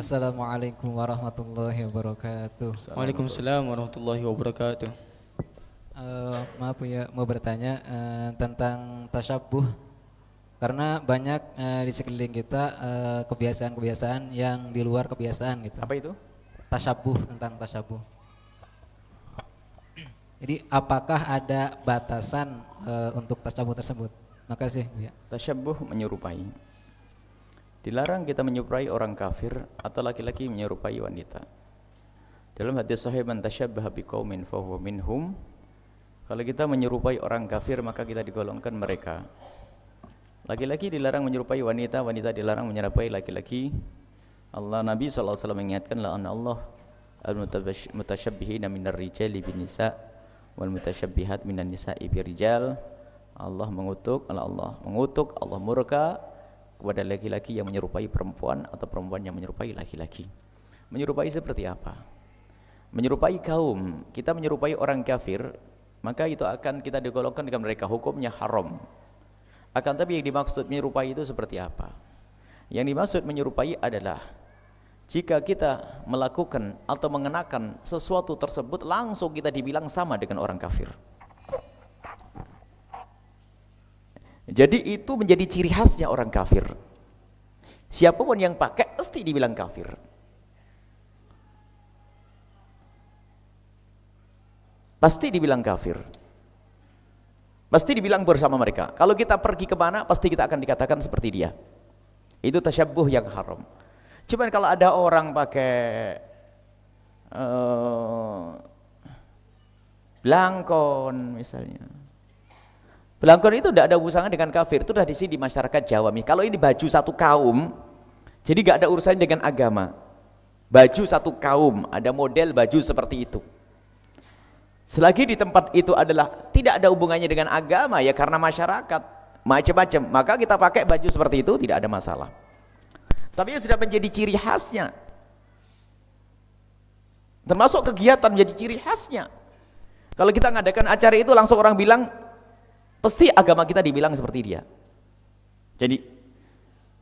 Assalamualaikum warahmatullahi wabarakatuh. Waalaikumsalam warahmatullahi wabarakatuh. Maaf ya, mau bertanya tentang tasyabuh. Karena banyak di sekeliling kita kebiasaan-kebiasaan yang di luar kebiasaan gitu. Apa itu? Tasyabuh, tentang tasyabuh. Jadi apakah ada batasan untuk tasyabuh tersebut? Makasih Bu ya. Tasyabuh menyerupai. Dilarang kita menyerupai orang kafir atau laki-laki menyerupai wanita. Dalam hadis sahih, man tasyabbaha biqaumin fahuwa minhum. Kalau kita menyerupai orang kafir maka kita digolongkan mereka. Laki-laki dilarang menyerupai wanita, wanita dilarang menyerupai laki-laki. Nabi SAW mengingatkan, la'ana Allah al-mutasyabbihina minar rijali bin nisa wal mutasyabbihat minan nisa'i birijal. Allah mengutuk, Allah murka kepada laki-laki yang menyerupai perempuan atau perempuan yang menyerupai laki-laki. Menyerupai seperti apa? Menyerupai kaum. Kita menyerupai orang kafir, maka itu akan kita digolongkan dengan mereka, hukumnya haram. Akan tapi yang dimaksud menyerupai itu seperti apa? Yang dimaksud menyerupai adalah jika kita melakukan atau mengenakan sesuatu tersebut, langsung kita dibilang sama dengan orang kafir. Jadi itu menjadi ciri khasnya orang kafir. Siapapun yang pakai pasti dibilang kafir. Pasti dibilang kafir. Pasti dibilang bersama mereka. Kalau kita pergi kemana, pasti kita akan dikatakan seperti dia. Itu tasyabuh yang haram. Cuman kalau ada orang pakai belangkon misalnya. Belangkon itu tidak ada urusannya dengan kafir. Itu tradisi di masyarakat Jawa. Kalau ini baju satu kaum, jadi tidak ada urusannya dengan agama. Baju satu kaum, ada model baju seperti itu. Selagi di tempat itu adalah tidak ada hubungannya dengan agama, ya karena masyarakat macam-macam, maka kita pakai baju seperti itu tidak ada masalah. Tapi yang sudah menjadi ciri khasnya, termasuk kegiatan menjadi ciri khasnya. Kalau kita ngadakan acara itu langsung orang bilang, pasti agama kita dibilang seperti dia. Jadi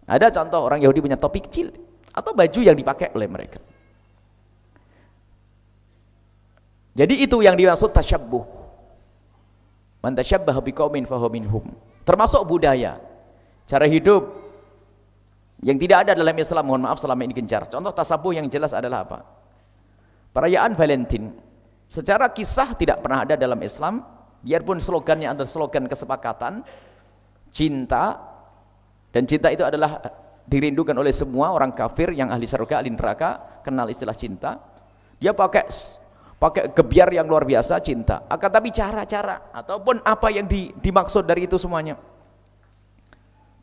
ada contoh orang Yahudi punya topi kecil atau baju yang dipakai oleh mereka. Jadi itu yang dimaksud tasyabbuh. Man tasyabbaha biqaumin fahuwa minhum. Termasuk budaya, cara hidup yang tidak ada dalam Islam, mohon maaf selama ini gencar. Contoh tasyabuh yang jelas adalah apa? Perayaan Valentine. Secara kisah tidak pernah ada dalam Islam, biarpun slogannya adalah slogan kesepakatan, cinta, dan cinta itu adalah dirindukan oleh semua orang kafir yang ahli surga, ahli neraka, kenal istilah cinta. Dia pakai gebiar yang luar biasa, cinta. Akan tapi cara-cara ataupun apa yang dimaksud dari itu semuanya,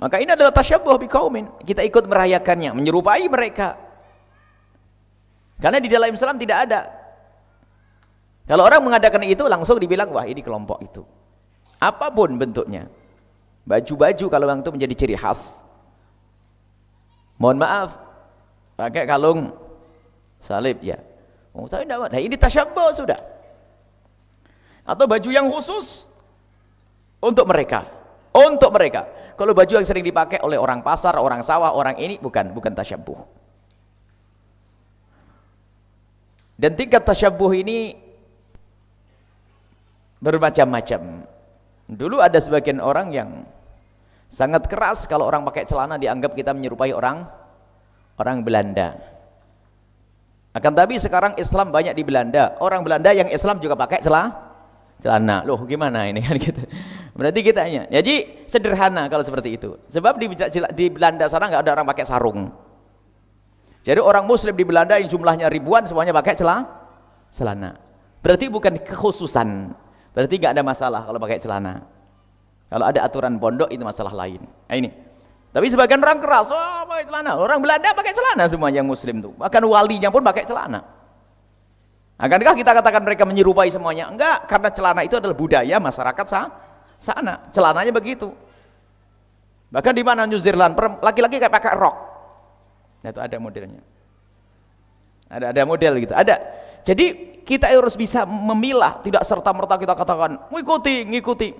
maka ini adalah tasyabuh biqaumin. Kita ikut merayakannya, menyerupai mereka, karena di dalam Islam tidak ada. Kalau orang mengadakan itu langsung dibilang, wah ini kelompok itu, apapun bentuknya. Baju-baju kalau yang itu menjadi ciri khas, mohon maaf, pakai kalung salib ya, tapi tidak, nah ini tasyabuh sudah. Atau baju yang khusus untuk mereka, kalau baju yang sering dipakai oleh orang pasar, orang sawah, orang ini bukan tasyabuh. Dan tingkat tasyabuh ini bermacam-macam. Dulu ada sebagian orang yang sangat keras, kalau orang pakai celana dianggap kita menyerupai orang Belanda. Akan tapi sekarang Islam banyak di Belanda, orang Belanda yang Islam juga pakai celana. Loh gimana ini kan gitu. Berarti kita hanya, jadi sederhana kalau seperti itu. Sebab di Belanda sana nggak ada orang pakai sarung. Jadi orang Muslim di Belanda yang jumlahnya ribuan semuanya pakai celana. Berarti bukan kekhususan. Berarti nggak ada masalah kalau pakai celana. Kalau ada aturan pondok itu masalah lain. Nah, ini. Tapi sebagian orang keras, pakai celana. Orang Belanda pakai celana semua yang Muslim tuh. Bahkan walinya pun pakai celana. Akankah kita katakan mereka menyerupai semuanya? Enggak, karena celana itu adalah budaya masyarakat sana. Celananya begitu. Bahkan di mana New Zealand, laki-laki kayak pakai rok. Nah, itu ada modelnya. Ada model gitu. Ada. Jadi kita harus bisa memilah, tidak serta-merta kita katakan ngikuti.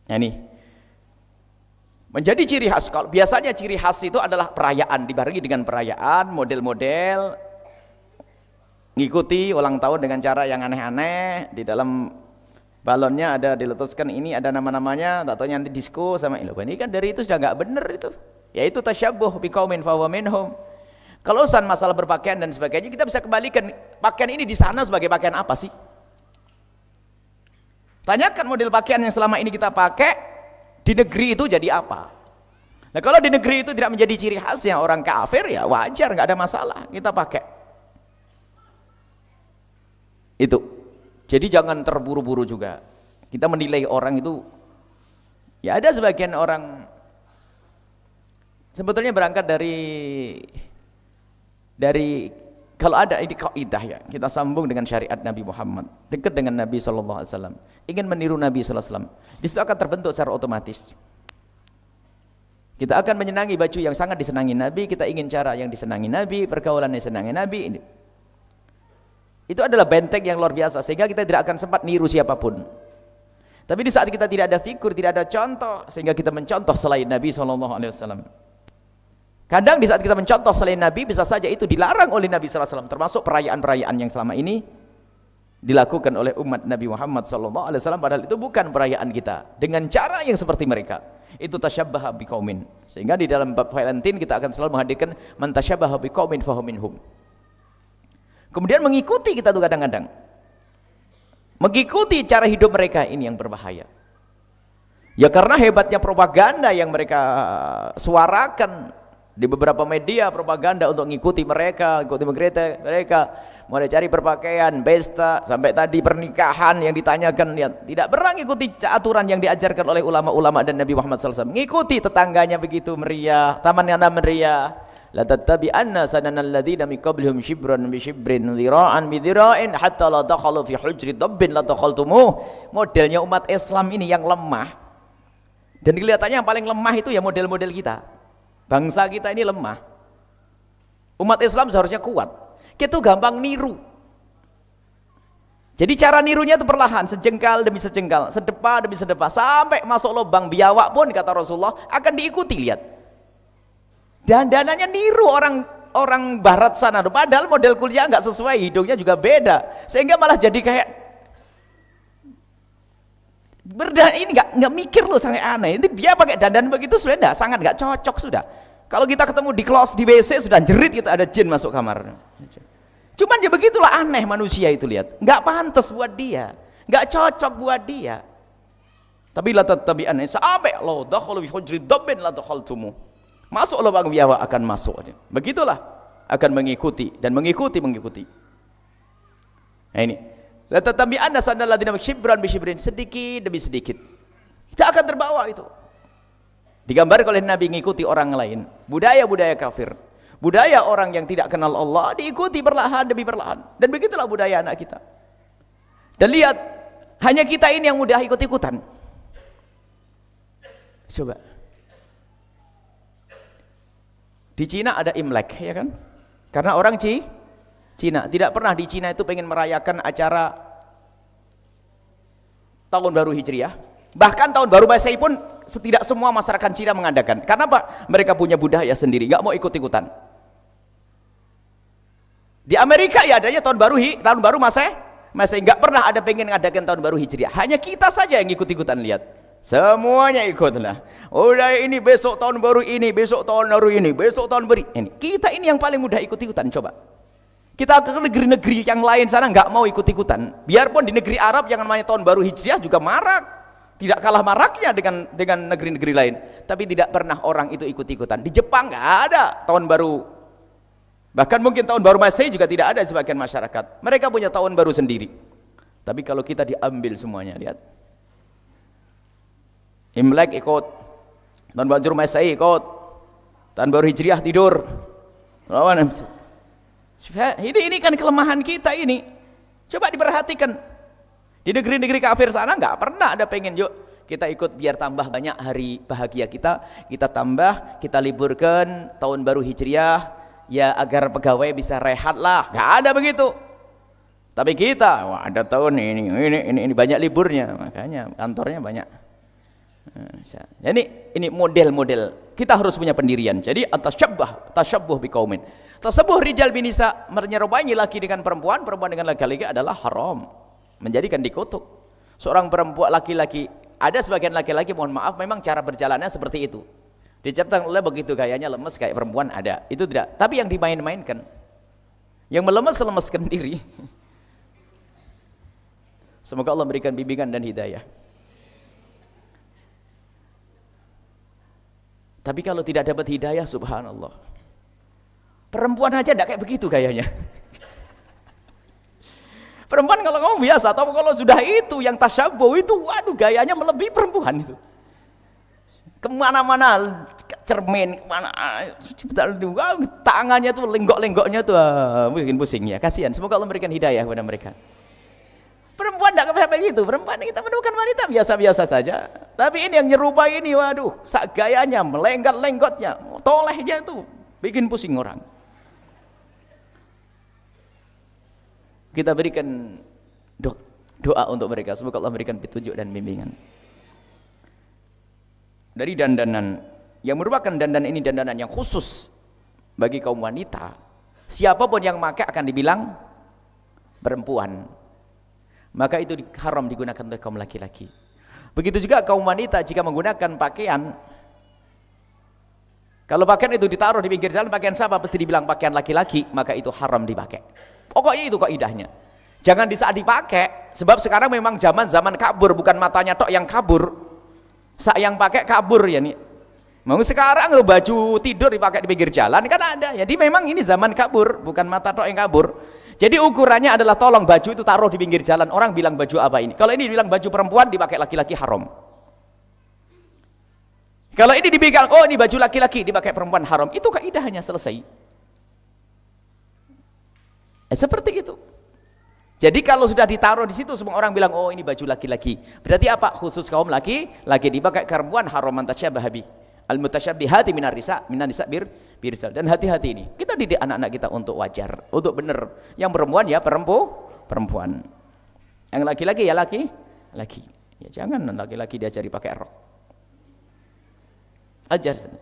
Nah, ini. Menjadi ciri khas. Kalau biasanya ciri khas itu adalah perayaan, dibarengi dengan perayaan, model-model, ngikuti ulang tahun dengan cara yang aneh-aneh, di dalam balonnya ada diletuskan ini, ada nama-namanya, tak tahu nanti disco sama ini kan dari itu sudah nggak benar itu. Yaitu tasyabbuh biqaumin fahuwa minhum. Kalau urusan masalah berpakaian dan sebagainya, kita bisa kembalikan pakaian ini di sana sebagai pakaian apa sih? Tanyakan model pakaian yang selama ini kita pakai di negeri itu jadi apa? Nah kalau di negeri itu tidak menjadi ciri khasnya orang kafir, ya wajar, nggak ada masalah kita pakai itu. Jadi jangan terburu-buru juga kita menilai orang itu. Ya ada sebagian orang sebetulnya berangkat dari kalau ada ini kaidah ya, kita sambung dengan syariat Nabi Muhammad, dekat dengan Nabi SAW, ingin meniru Nabi SAW, di situ akan terbentuk secara otomatis. Kita akan menyenangi baju yang sangat disenangi Nabi, kita ingin cara yang disenangi Nabi, pergaulan yang disenangi Nabi. Itu adalah benteng yang luar biasa, sehingga kita tidak akan sempat niru siapapun. Tapi di saat kita tidak ada figur, tidak ada contoh, sehingga kita mencontoh selain Nabi SAW. Kadang di saat kita mencontoh selain Nabi, bisa saja itu dilarang oleh Nabi SAW, termasuk perayaan-perayaan yang selama ini dilakukan oleh umat Nabi Muhammad SAW, padahal itu bukan perayaan kita, dengan cara yang seperti mereka. Itu tasyabbaha biqaumin. Sehingga di dalam bab Valentine kita akan selalu menghadirkan man tasyabbaha biqaumin fahuwa minhum. Kemudian mengikuti kita tuh kadang-kadang, mengikuti cara hidup mereka, ini yang berbahaya. Ya karena hebatnya propaganda yang mereka suarakan di beberapa media propaganda untuk mengikuti mereka, mulai cari berpakaian, pesta, sampai tadi pernikahan yang ditanyakan, lihat, tidak pernah mengikuti aturan yang diajarkan oleh ulama-ulama dan Nabi Muhammad SAW. Mengikuti tetangganya begitu meriah, tamannya meriah. La tattabi'anna sananal ladzina min qablihim shibran bi shibrin dhira'an bi dhira'in hatta la dakhalu fi hujri dabbin la dakhaltumuh. Modelnya umat Islam ini yang lemah, dan kelihatannya yang paling lemah itu ya model-model kita. Bangsa kita ini lemah. Umat Islam seharusnya kuat. Kita tuh gampang niru. Jadi cara nirunya itu perlahan, sejengkal demi sejengkal, sedepa demi sedepa, sampai masuk lubang biawak pun kata Rasulullah akan diikuti. Lihat, dandanannya niru orang barat sana, padahal model kuliah nggak sesuai, hidungnya juga beda, sehingga malah jadi kayak ini nggak mikir loh, sangat aneh. Ini dia pakai dandan begitu sudah sangat nggak cocok sudah. Kalau kita ketemu di close di WC sudah jerit kita ada jin masuk kamar. Cuman ya begitulah aneh manusia itu, lihat, nggak pantas buat dia, nggak cocok buat dia. Tapi la tattabi'anna sampai lo dakhalu fi hujri dabbin la dakhaltumu. Masuk lubang biawak akan masuk. Begitulah akan mengikuti dan mengikuti. Nah ini. La tattabi'anna sanal ladzina shibran bi shibrin, sedikit demi sedikit. Kita akan terbawa itu. Digambarkan oleh Nabi mengikuti orang lain, budaya-budaya kafir, budaya orang yang tidak kenal Allah diikuti perlahan demi perlahan. Dan begitulah budaya anak kita. Dan lihat, hanya kita ini yang mudah ikut-ikutan. Coba. Di Cina ada Imlek, ya kan? Karena orang Cina tidak pernah di Cina itu pengen merayakan acara tahun baru Hijriah. Bahkan tahun baru Masehi pun tidak semua masyarakat Cina mengadakan. Karena apa? Mereka punya budaya sendiri, nggak mau ikut-ikutan. Di Amerika ya adanya tahun baru Masehi, nggak pernah ada pengen mengadakan tahun baru Hijriah. Hanya kita saja yang ikut-ikutan, lihat. Semuanya ikutlah. Udah ini besok tahun baru ini, besok tahun baru ini, besok tahun baru ini. Kita ini yang paling mudah ikut-ikutan, coba. Kita ke negeri-negeri yang lain sana nggak mau ikut-ikutan. Biarpun di negeri Arab yang namanya tahun baru Hijriah juga marak. Tidak kalah maraknya dengan negeri-negeri lain, tapi tidak pernah orang itu ikut-ikutan. Di Jepang nggak ada tahun baru, bahkan mungkin tahun baru Masehi juga tidak ada di sebagian masyarakat. Mereka punya tahun baru sendiri. Tapi kalau kita diambil semuanya, lihat, Imlek ikut, tahun baru Masehi ikut, tahun baru Hijriah tidur. Ini kan kelemahan kita ini. Coba diperhatikan. Di negeri-negeri kafir sana nggak pernah ada pengen yuk kita ikut biar tambah banyak hari bahagia kita tambah, kita liburkan tahun baru Hijriah ya agar pegawai bisa rehat lah, nggak ada begitu. Tapi kita, wah ada tahun ini banyak liburnya, makanya kantornya banyak Ini model-model. Kita harus punya pendirian. Jadi tasyabuh biqaumin. Tasyabuh rijal binisa, menyerupai laki dengan perempuan, perempuan dengan laki-laki adalah haram. Menjadikan dikutuk. Seorang perempuan laki-laki, ada sebagian laki-laki mohon maaf memang cara berjalannya seperti itu. Diciptakan oleh begitu gayanya lemes kayak perempuan ada. Itu tidak. Tapi yang dimain-mainkan. Yang melemes-lemeskan diri. Semoga Allah berikan bimbingan dan hidayah. Tapi kalau tidak dapat hidayah, subhanallah. Perempuan aja tidak kayak begitu gayanya. Perempuan kalau ngomong biasa, atau kalau sudah itu yang tasyabuh itu, waduh gayanya melebihi perempuan itu. Kemana-mana, cermin, kemana, tangannya tuh, lenggok-lenggoknya tuh, bikin pusing ya, kasihan. Semoga Allah memberikan hidayah kepada mereka. Perempuan tidak sampai gitu. Perempuan kita menemukan wanita biasa-biasa saja. Tapi ini yang nyerupai ini, waduh, gayanya, melenggot-lenggotnya, tolehnya itu bikin pusing orang. Kita berikan doa untuk mereka. Semoga Allah berikan petunjuk dan bimbingan. Dari dandanan yang merupakan dandanan ini dandanan yang khusus bagi kaum wanita. Siapapun yang memakai akan dibilang perempuan. Maka itu haram digunakan oleh kaum laki-laki. Begitu juga kaum wanita jika menggunakan pakaian, kalau pakaian itu ditaruh di pinggir jalan, pakaian siapa pasti dibilang pakaian laki-laki, maka itu haram dipakai. Pokoknya itu kaidahnya. Jangan di saat dipakai, sebab sekarang memang zaman kabur, bukan matanya tok yang kabur. Saat yang pakai kabur ya nih. Mau sekarang lo baju tidur dipakai di pinggir jalan kan ada. Jadi memang ini zaman kabur, bukan mata tok yang kabur. Jadi ukurannya adalah tolong baju itu taruh di pinggir jalan. Orang bilang baju apa ini? Kalau ini bilang baju perempuan dipakai laki-laki haram. Kalau ini dibilang oh ini baju laki-laki dipakai perempuan haram. Itu kaidahnya selesai. Seperti itu. Jadi kalau sudah ditaruh di situ semua orang bilang oh ini baju laki-laki. Berarti apa? Khusus kaum laki dipakai perempuan haram mantasyabaha bi. Al-mutasyabbihati minar nisa birsal. Dan hati-hati ini. Kita didik anak-anak kita untuk wajar, untuk benar. Yang perempuan ya perempuan. Yang laki-laki ya laki. Ya jangan laki-laki diajari pakai rok. Ajar sana.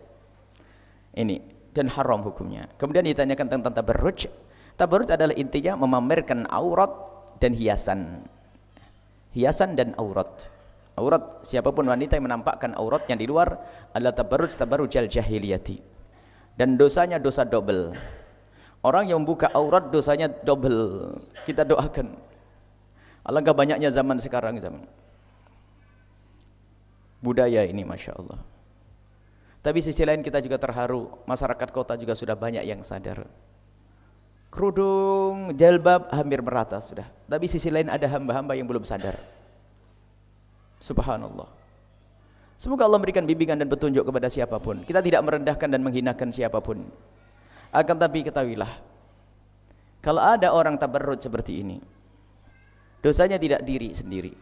Ini dan haram hukumnya. Kemudian ditanyakan tentang tabarruj. Tabarruj adalah intinya memamerkan aurat dan hiasan. Hiasan dan aurat. Aurat, siapapun wanita yang menampakkan auratnya di luar adalah tabarrujal jahiliyati. Dan dosanya dosa double. Orang yang membuka aurat dosanya double. Kita doakan. Alangkah banyaknya zaman sekarang budaya ini, masya Allah. Tapi sisi lain kita juga terharu. Masyarakat kota juga sudah banyak yang sadar. Kerudung, jalbab hampir merata sudah. Tapi sisi lain ada hamba-hamba yang belum sadar. Subhanallah. Semoga Allah memberikan bimbingan dan petunjuk kepada siapapun. Kita tidak merendahkan dan menghinakan siapapun. Akan tapi ketahuilah, kalau ada orang tabarruj seperti ini, dosanya tidak diri sendiri.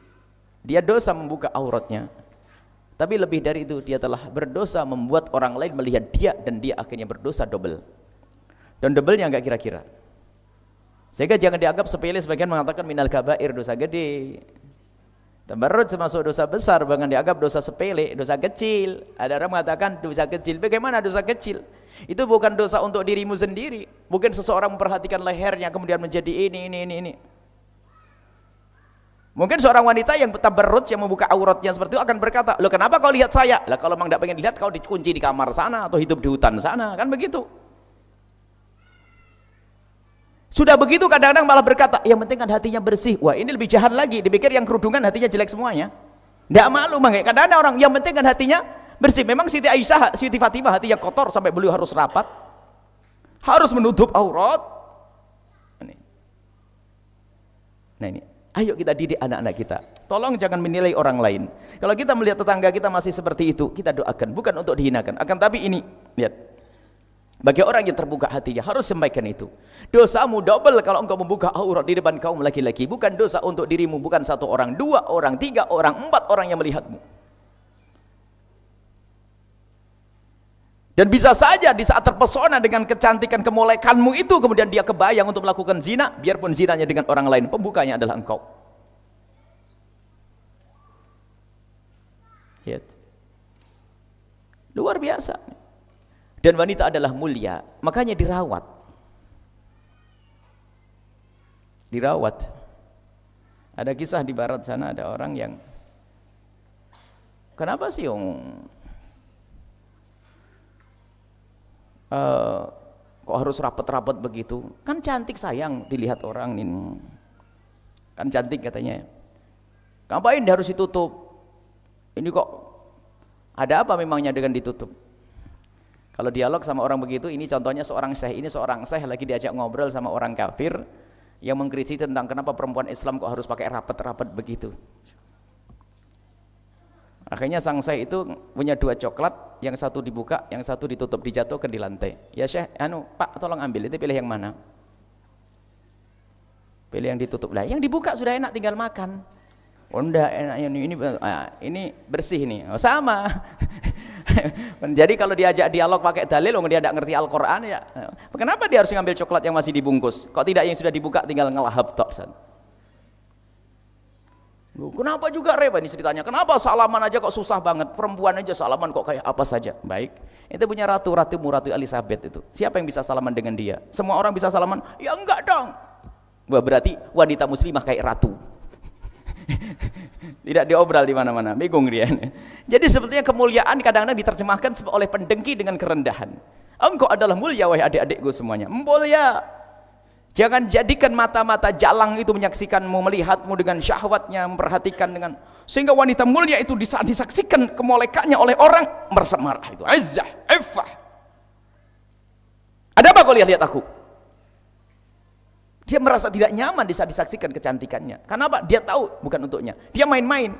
Dia dosa membuka auratnya. Tapi lebih dari itu, dia telah berdosa membuat orang lain melihat dia dan dia akhirnya berdosa double. Dan double-nya enggak kira-kira. Sehingga jangan dianggap sepele, sebagian mengatakan minal kabair, dosa gede. Tabarruj termasuk dosa besar, bahkan dianggap dosa sepele, dosa kecil. Ada orang mengatakan dosa kecil. Bagaimana dosa kecil? Itu bukan dosa untuk dirimu sendiri. Bukan seseorang memperhatikan lehernya kemudian menjadi ini. Mungkin seorang wanita yang tabarruj, yang membuka auratnya seperti itu akan berkata, "Loh kenapa kau lihat saya?" Lah kalau memang tidak pengen dilihat, kau dikunci di kamar sana atau hidup di hutan sana, kan begitu. Sudah begitu kadang-kadang malah berkata, yang penting kan hatinya bersih. Wah ini lebih jahat lagi, dipikir yang kerudungan hatinya jelek semuanya. Tidak malu makanya. Kadang-kadang orang yang penting kan hatinya bersih. Memang Siti Aisyah, Siti Fatimah hatinya kotor sampai beliau harus rapat, harus menutup aurat. Nah ini, ayo kita didik anak-anak kita. Tolong jangan menilai orang lain. Kalau kita melihat tetangga kita masih seperti itu, kita doakan, bukan untuk dihinakan. Akan tapi ini, lihat. Bagi orang yang terbuka hatinya harus sampaikan itu. Dosamu double kalau engkau membuka aurat di depan kaum laki-laki. Bukan dosa untuk dirimu, bukan satu orang, dua orang, tiga orang, empat orang yang melihatmu. Dan bisa saja di saat terpesona dengan kecantikan kemolekanmu itu, kemudian dia kebayang untuk melakukan zina, biarpun zinanya dengan orang lain, pembukanya adalah engkau. Lihat. luar biasa. Dan wanita adalah mulia, makanya dirawat. Dirawat. Ada kisah di barat sana, ada orang yang kenapa sih kok harus rapet-rapet begitu? Kan cantik sayang dilihat orang ini. Kan cantik katanya. Ngapain dia harus ditutup? Ini kok ada apa memangnya dengan ditutup? Kalau dialog sama orang begitu, ini contohnya seorang syekh lagi diajak ngobrol sama orang kafir yang mengkritisi tentang kenapa perempuan Islam kok harus pakai rapet-rapet begitu. Akhirnya sang syekh itu punya 2 coklat, yang satu dibuka, yang satu ditutup, dijatuhkan di lantai. Ya syekh, Pak tolong ambil, itu pilih yang mana? Pilih yang ditutup. Lah yang dibuka sudah enak, tinggal makan. Oh enggak, enaknya ini bersih nih. Oh, sama. Jadi kalau diajak dialog pakai dalil, dia tidak ngerti Al-Quran ya. Kenapa dia harus ngambil coklat yang masih dibungkus? Kok tidak yang sudah dibuka tinggal ngelahap tok? Kenapa juga repot ini ceritanya? Kenapa salaman aja kok susah banget? Perempuan aja salaman kok kayak apa saja? Baik, itu punya Ratu Elizabeth itu. Siapa yang bisa salaman dengan dia? Semua orang bisa salaman? Ya enggak dong. Wah, berarti wanita muslimah kayak ratu. Tidak diobral di mana-mana, bingung dia. Jadi sebetulnya kemuliaan kadang-kadang diterjemahkan oleh pendengki dengan kerendahan. Engkau adalah mulia wahai adik-adikku semuanya. Mulia. Jangan jadikan mata-mata jalang itu menyaksikanmu, melihatmu dengan syahwatnya, memperhatikan dengan sehingga wanita mulia itu disaksikan kemolekannya oleh orang merasa marah itu. Izzah, iffah. Ada apa kau lihat aku? Dia merasa tidak nyaman disaksikan kecantikannya. Kenapa? Dia tahu bukan untuknya. Dia main-main.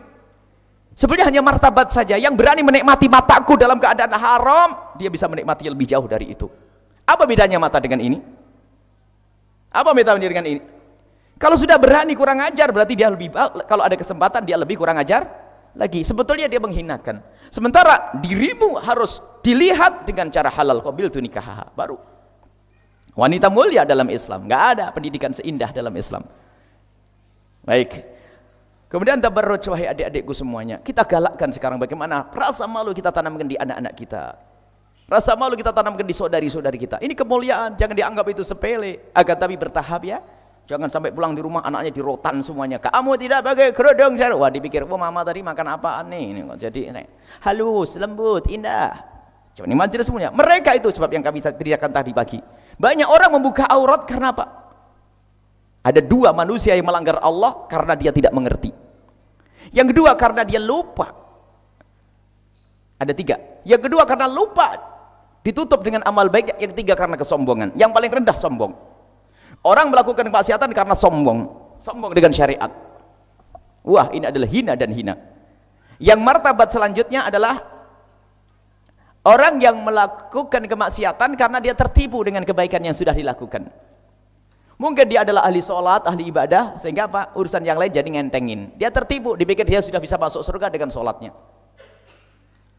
Sebenarnya hanya martabat saja. Yang berani menikmati mataku dalam keadaan haram, dia bisa menikmati lebih jauh dari itu. Apa bedanya mata dengan ini? Apa bedanya dengan ini? Kalau sudah berani kurang ajar, berarti dia lebih, kalau ada kesempatan dia lebih kurang ajar lagi. Sebetulnya dia menghinakan. Sementara dirimu harus dilihat dengan cara halal. Qabiltu nikahaha. Baru wanita mulia dalam Islam. Nggak ada pendidikan seindah dalam Islam. Baik. Kemudian tabarruj wahai adik-adikku semuanya. Kita galakkan sekarang bagaimana rasa malu kita tanamkan di anak-anak kita. Rasa malu kita tanamkan di saudari-saudari kita. Ini kemuliaan, jangan dianggap itu sepele. Agar tapi bertahap ya. Jangan sampai pulang di rumah anaknya dirotan semuanya. Kamu tidak pakai kerudung. Wah, dipikir, "Wah, mama tadi makan apaan nih?" Ini kok jadi halus, lembut, indah. Coba ini majelis semuanya. Mereka itu sebab yang kami teriakan tadi pagi. Banyak orang membuka aurat karena apa? Ada 2 manusia yang melanggar Allah karena dia tidak mengerti. Yang kedua karena dia lupa. Ada 3. Yang kedua karena lupa ditutup dengan amal baik. Yang 3 karena kesombongan. Yang paling rendah sombong. Orang melakukan kemaksiatan karena sombong. Sombong dengan syariat. Wah, ini adalah hina dan hina. Yang martabat selanjutnya adalah orang yang melakukan kemaksiatan karena dia tertipu dengan kebaikan yang sudah dilakukan. Mungkin dia adalah ahli sholat, ahli ibadah, sehingga apa? Urusan yang lain jadi ngentengin. Dia tertipu, dipikir dia sudah bisa masuk surga dengan sholatnya.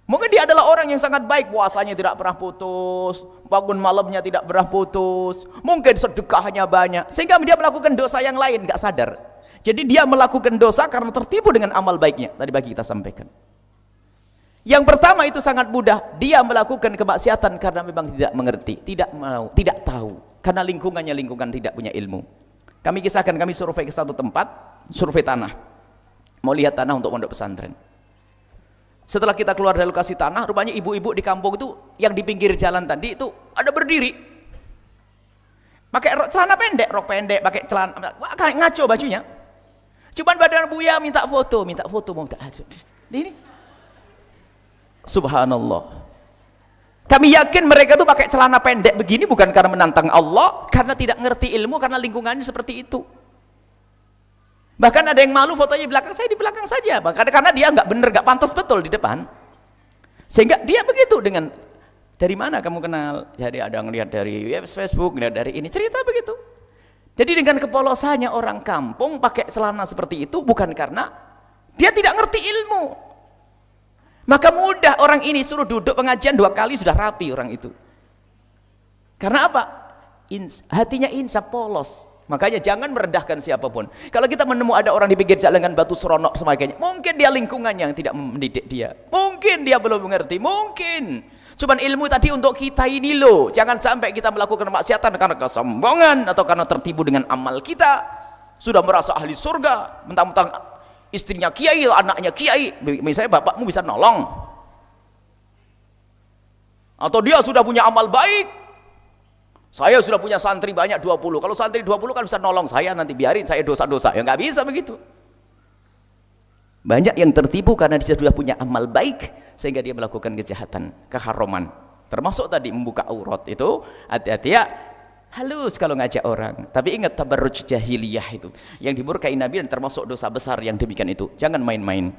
Mungkin dia adalah orang yang sangat baik, puasanya tidak pernah putus, bangun malamnya tidak pernah putus, mungkin sedekahnya banyak, sehingga dia melakukan dosa yang lain, nggak sadar. Jadi dia melakukan dosa karena tertipu dengan amal baiknya. Tadi pagi kita sampaikan. Yang pertama itu sangat mudah, dia melakukan kemaksiatan karena memang tidak mengerti, tidak mau, tidak tahu, karena lingkungannya lingkungan tidak punya ilmu. Kami kisahkan, kami survei ke satu tempat, survei tanah, mau lihat tanah untuk pondok pesantren. Setelah kita keluar dari lokasi tanah, rupanya ibu-ibu di kampung itu yang di pinggir jalan tadi itu ada berdiri, pakai celana pendek, rok pendek, pakai celana, ngaco bajunya. Cuman badan Buya minta foto mau minta ini. Subhanallah. Kami yakin mereka tuh pakai celana pendek begini bukan karena menantang Allah, karena tidak ngerti ilmu, karena lingkungannya seperti itu. Bahkan ada yang malu fotonya di belakang, saya di belakang saja. Bahkan karena dia nggak bener, nggak pantas betul di depan. Sehingga dia begitu dengan, dari mana kamu kenal? Jadi ada yang lihat dari Facebook, lihat dari ini, cerita begitu. Jadi dengan kepolosannya orang kampung pakai celana seperti itu bukan karena dia tidak ngerti ilmu. Maka mudah orang ini suruh duduk pengajian 2 kali sudah rapi orang itu. Karena apa? Hatinya insaf, polos. Makanya jangan merendahkan siapapun. Kalau kita menemukan ada orang di pinggir jalan dengan batu seronok sebagainya, mungkin dia lingkungan yang tidak mendidik dia, mungkin dia belum mengerti, mungkin cuman ilmu tadi untuk kita ini loh. Jangan sampai kita melakukan kemaksiatan karena kesombongan atau karena tertipu dengan amal kita. Sudah merasa ahli surga, mentang-mentang istrinya kiai, anaknya kiai, misalnya bapakmu bisa nolong, atau dia sudah punya amal baik. Saya sudah punya santri banyak 20. Kalau santri 20 kan bisa nolong saya, nanti biarin saya dosa-dosa. Ya nggak bisa begitu. Banyak yang tertipu karena dia sudah punya amal baik sehingga dia melakukan kejahatan, keharaman. Termasuk tadi membuka aurat itu, hati-hati ya. Halus kalau ngajak orang. Tapi ingat tabarruj jahiliyah itu yang dimurkai Nabi dan termasuk dosa besar yang demikian itu. Jangan main-main.